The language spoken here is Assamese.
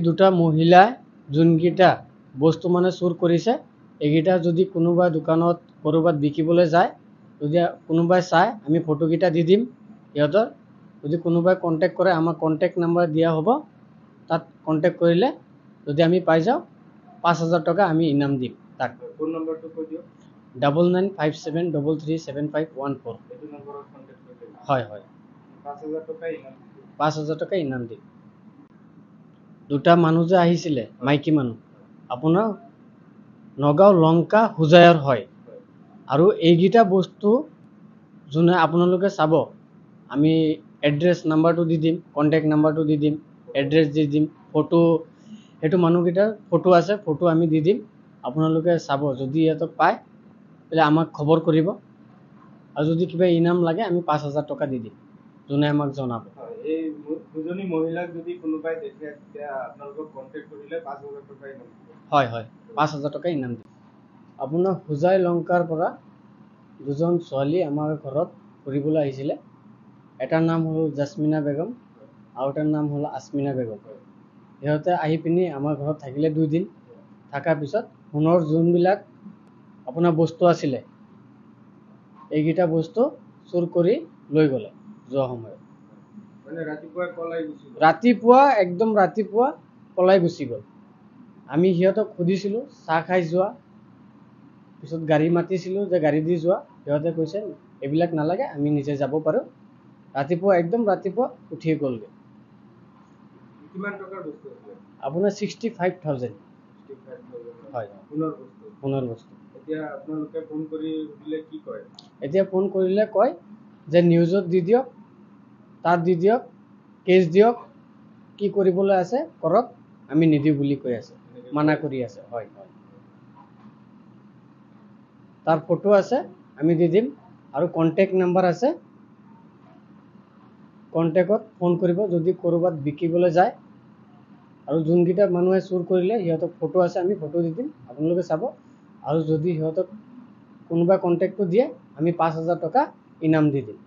দুটা মহিলা যোনকেইটা বস্তু মানে চুৰ কৰিছে এইকেইটা যদি কোনোবা দোকানত ক'ৰবাত বিকিবলৈ যায় যদি কোনোবাই চায় আমি ফটোকেইটা দি দিম সিহঁতৰ যদি কোনোবাই কণ্টেক্ট কৰে আমাক কণ্টেক্ট নাম্বাৰ দিয়া হ'ব তাত কণ্টেক্ট কৰিলে যদি আমি পাই যাওঁ ৫,০০০ টকা আমি ইনাম দিম তাক ফোন নম্বৰটো কৈ দিয়ক 9957337514 এইটো নম্বৰত কণ্টেক্ট কৰিলে হয় হয় ৫,০০০ টকা ইনাম ৫,০০০ টকা ইনাম দিম দুটা মানুহ যে আহিছিলে মাইকী মানুহ আপোনাৰ নগাঁও লংকা হোজাইৰ হয় আৰু এইকেইটা বস্তু যোনে আপোনালোকে চাব আমি এড্ৰেছ নাম্বাৰটো দি দিম কণ্টেক্ট নাম্বাৰটো দি দিম এড্ৰেছ দি দিম ফটো সেইটো মানুহকেইটাৰ ফটো আছে ফটো আমি দি দিম আপোনালোকে চাব যদি ইহঁতক পায় তেতিয়াহ'লে আমাক খবৰ কৰিব আৰু যদি কিবা ইনাম লাগে আমি ৫,০০০ টকা দি দিম যোনে আমাক জনাব এই দুজনী মহিলাক যদি কোনোবাই দেখে তেতিয়া আপোনালোকক কণ্টেক্ট কৰিলে ৫,০০০ টকা ইনাম দিব হয় হয় ৫,০০০ টকা ইনাম দিম আপোনাৰ হোজাই লংকাৰ পৰা দুজন ছোৱালী আমাৰ ঘৰত ফুৰিবলৈ আহিছিলে এটাৰ নাম হ'ল জাসমিনা বেগম আৰু এটাৰ নাম হ'ল আসমিনা বেগম সিহঁতে আহি পিনি আমাৰ ঘৰত থাকিলে 2 দিন থকাৰ পিছত সোণৰ যোনবিলাক আপোনাৰ বস্তু আছিলে এইকেইটা বস্তু চুৰ কৰি লৈ গ'লে যোৱা সময়ত মানে ৰাতিপুৱা পলাই গুচি গ'ল ৰাতিপুৱা একদম ৰাতিপুৱা পলাই গুচি গ'ল আমি সিহঁতক সুধিছিলোঁ চাহ খাই যোৱা পিছত গাড়ী মাতিছিলোঁ যে গাড়ী দি যোৱা সিহঁতে কৈছে এইবিলাক নালাগে আমি নিজে যাব পাৰোঁ ৰাতিপুৱা একদম ৰাতিপুৱা উঠিয়ে গ'লগৈ কিমান টকাৰ বস্তু আছিলে আপোনাৰ 65,000 হয় সোণৰ বস্তু এতিয়া আপোনালোকে ফোন কৰি সুধিলে কি কয় এতিয়া ফোন কৰিলে কয় যে নিউজত দি দিয়ক তাত দি দিয়ক কেছ দিয়ক কি কৰিবলৈ আছে কৰক আমি নিদিওঁ বুলি কৈ আছে মানা কৰি আছে হয় হয় তাৰ ফটো আছে আমি দি দিম আৰু কণ্টেক্ট নাম্বাৰ আছে কণ্টেক্টত ফোন কৰিব যদি ক'ৰবাত বিকিবলৈ যায় আৰু যোনকেইটা মানুহে চুৰ কৰিলে সিহঁতক ফটো আছে আমি ফটো দি দিম আপোনালোকে চাব আৰু যদি সিহঁতক কোনোবাই কণ্টেক্টটো দিয়ে আমি ৫,০০০ টকা ইনাম দি দিম